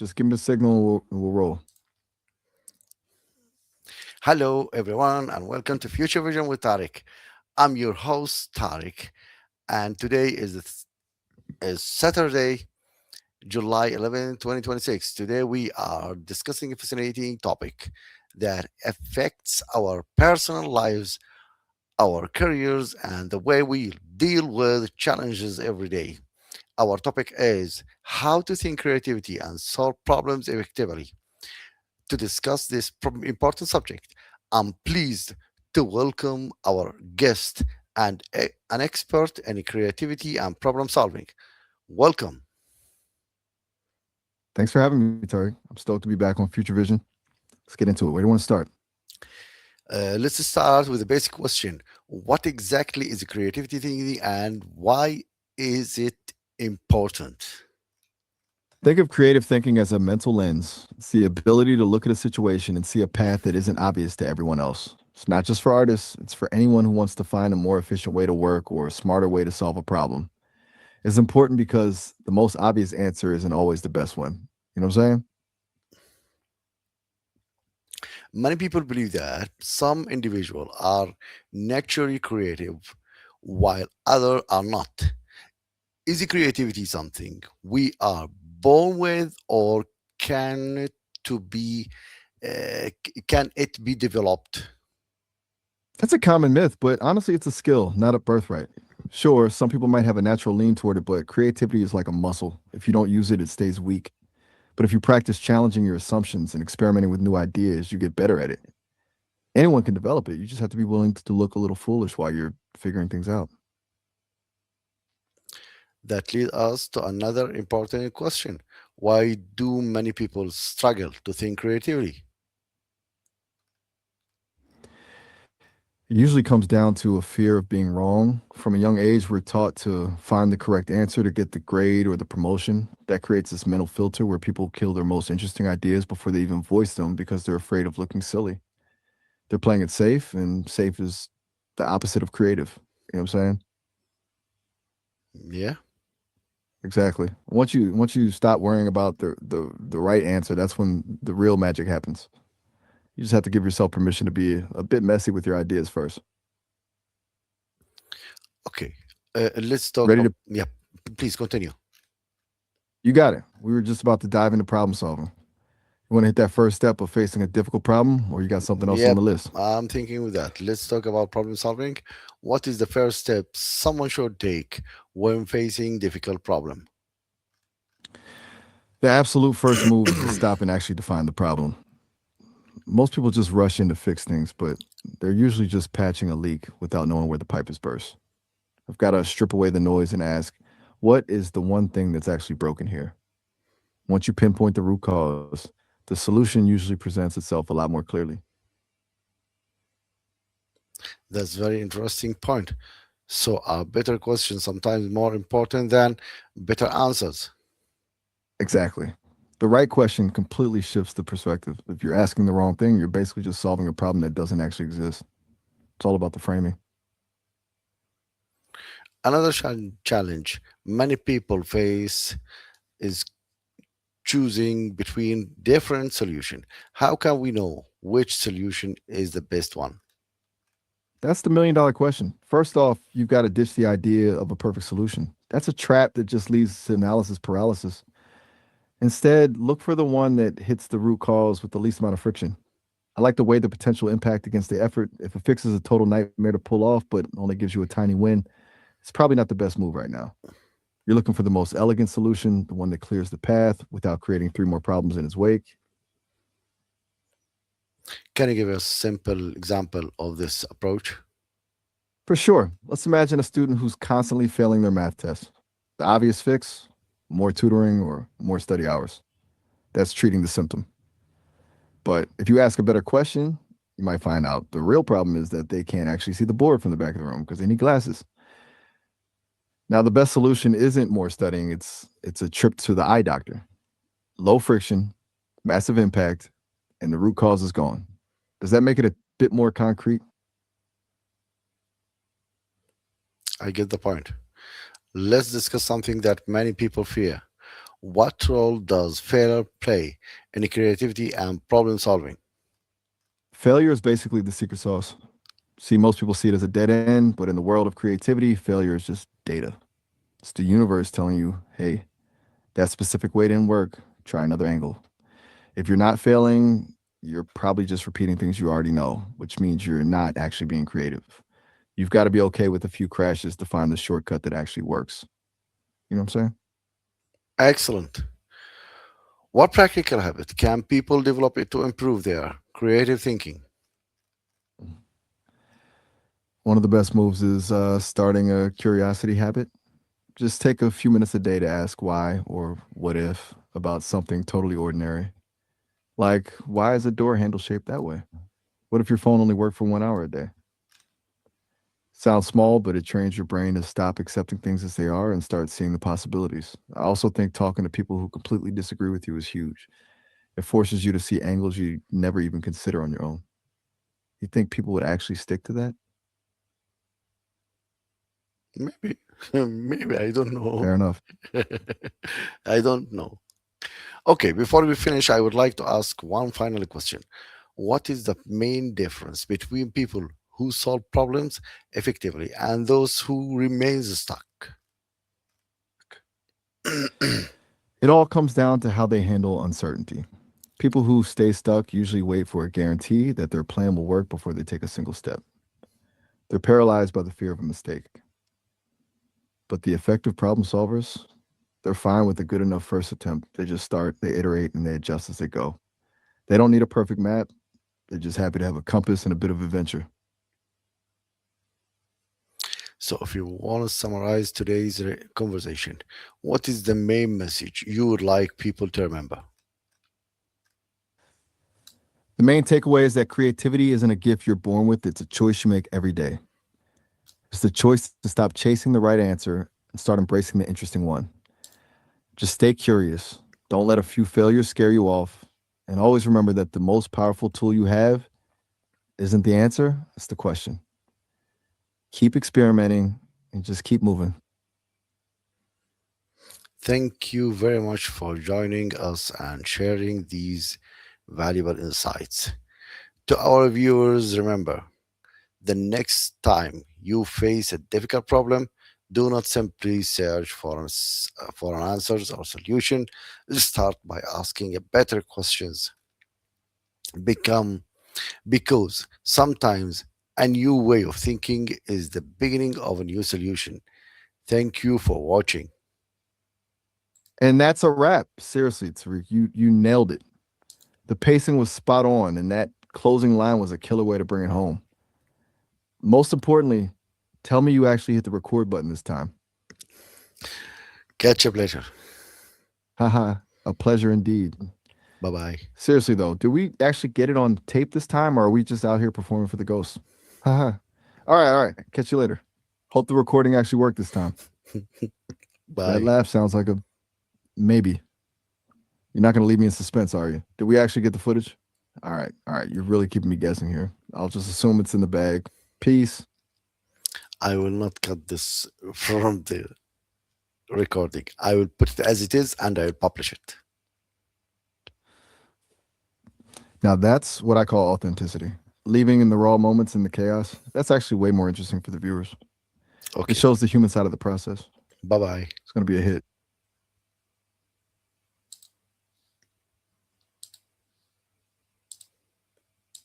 Just give me the signal and we'll roll. Hello, everyone, and welcome to Future Vision with Tariq. I'm your host, Tariq, and today is Saturday, July 11, 2026. Today, we are discussing a fascinating topic that affects our personal lives, our careers, and the way we deal with challenges every day. Our topic is how to think creativity and solve problems effectively. To discuss this important subject, I'm pleased to welcome our guest and an expert in creativity and problem solving. Welcome. Thanks for having me, Tariq. I'm stoked to be back on Future Vision. Let's get into it. Where do you want to start? Let's start with a basic question. What exactly is creativity thinking and why is it important? Think of creative thinking as a mental lens. It's the ability to look at a situation and see a path that isn't obvious to everyone else. It's not just for artists, it's for anyone who wants to find a more efficient way to work or a smarter way to solve a problem. It's important because the most obvious answer isn't always the best one. You know what I'm saying? Many people believe that some individuals are naturally creative while others are not. Is creativity something we are born with, or can it to be can it be developed? That's a common myth, but honestly, it's a skill, not a birthright. Sure, some people might have a natural lean toward it, but creativity is like a muscle. If you don't use it, it stays weak. But if you practice challenging your assumptions and experimenting with new ideas, you get better at it. Anyone can develop it. You just have to be willing to look a little foolish while you're figuring things out. That leads us to another important question. Why do many people struggle to think creatively? It usually comes down to a fear of being wrong. From a young age, we're taught to find the correct answer to get the grade or the promotion. That creates this mental filter where people kill their most interesting ideas before they even voice them because they're afraid of looking silly. They're playing it safe, and safe is the opposite of creative. You know what I'm saying? Yeah, Exactly. Once you stop worrying about the right answer, that's when the real magic happens. You just have to give yourself permission to be a bit messy with your ideas first. okay. Let's talk Ready to yeah, please continue. You got it. We were just about to dive into problem solving. You want to hit that first step of facing a difficult problem, or you got something else on Yep, the list? I'm thinking with that. Let's talk about problem solving. What is the first step someone should take when facing difficult problem? The absolute first move is to stop and actually define the problem. Most people just rush in to fix things, but they're usually just patching a leak without knowing where the pipe is burst. I've got to strip away the noise and ask, what is the one thing that's actually broken here? Once you pinpoint the root cause, the solution usually presents itself a lot more clearly. That's very interesting point. So a better question sometimes more important than better answers. Exactly. The right question completely shifts the perspective. If you're asking the wrong thing, you're basically just solving a problem that doesn't actually exist. It's all about the framing. Another challenge many people face is choosing between different solutions. How can we know which solution is the best one? That's the $1 million question. First off, you've got to ditch the idea of a perfect solution. That's a trap that just leads to analysis paralysis. Instead, look for the one that hits the root cause with the least amount of friction. I like to weigh the potential impact against the effort. If a fix is a total nightmare to pull off, but only gives you a tiny win, it's probably not the best move right now. You're looking for the most elegant solution, the one that clears the path without creating three more problems in its wake. Can you give a simple example of this approach? For sure, let's imagine a student who's constantly failing their math tests. The obvious fix: more tutoring or more study hours. That's treating the symptom. But if you ask a better question, you might find out the real problem is that they can't actually see the board from the back of the room because they need glasses. Now, the best solution isn't more studying, it's a trip to the eye doctor. Low friction, massive impact, and the root cause is gone. Does that make it a bit more concrete? I get the point. Let's discuss something that many people fear. What role does failure play in creativity and problem solving? Failure is basically the secret sauce. See, most people see it as a dead end, but in the world of creativity, failure is just data. It's the universe telling you, hey, that specific way didn't work. Try another angle. If you're not failing, you're probably just repeating things you already know, which means you're not actually being creative. You've got to be okay with a few crashes to find the shortcut that actually works. You know what I'm saying? Excellent. What practical habit can people develop to improve their creative thinking? One of the best moves is starting a curiosity habit. Just take a few minutes a day to ask why or what if about something totally ordinary. Like, why is a door handle shaped that way? What if your phone only worked for 1 hour a day? Sounds small, but it trains your brain to stop accepting things as they are and start seeing the possibilities. I also think talking to people who completely disagree with you is huge. It forces you to see angles you never even consider on your own. You think people would actually stick to that? Maybe, maybe I don't know. Fair enough. I don't know. Okay, before we finish, I would like to ask one final question. What is the main difference between people who solve problems effectively and those who remain stuck? It all comes down to how they handle uncertainty. People who stay stuck usually wait for a guarantee that their plan will work before they take a single step. They're paralyzed by the fear of a mistake. But the effective problem solvers, they're fine with a good enough first attempt. They just start, they iterate, and they adjust as they go. They don't need a perfect map. They're just happy to have a compass and a bit of adventure. So, if you want to summarize today's conversation, what is the main message you would like people to remember? The main takeaway is that creativity isn't a gift you're born with, it's a choice you make every day. It's the choice to stop chasing the right answer and start embracing the interesting one. Just stay curious. Don't let a few failures scare you off. And always remember that the most powerful tool you have isn't the answer, it's the question. Keep experimenting and just keep moving. Thank you very much for joining us and sharing these valuable insights. To our viewers, remember the next time you face a difficult problem, do not simply search for an answers or solution. Start by asking a better questions. Become because sometimes a new way of thinking is the beginning of a new solution. Thank you for watching. And that's a wrap. Seriously, Tariq, you nailed it. The pacing was spot on, and that closing line was a killer way to bring it home. Most importantly, tell me you actually hit the record button this time. Catch up later. Haha, a pleasure indeed. Bye bye. Seriously though, did we actually get it on tape this time, or are we just out here performing for the ghosts? Haha. All right. Catch you later. Hope the recording actually worked this time. That Bye. laugh sounds like a maybe. You're not going to leave me in suspense, are you? Did we actually get the footage? All right. You're really keeping me guessing here. I'll just assume it's in the bag. Peace. I will not cut this from the recording. I will put it as it is and I will publish it. Now that's what I call authenticity. Leaving in the raw moments in the chaos. That's actually way more interesting for the viewers. It Okay. shows the human side of the process. Bye bye. It's going to be a hit.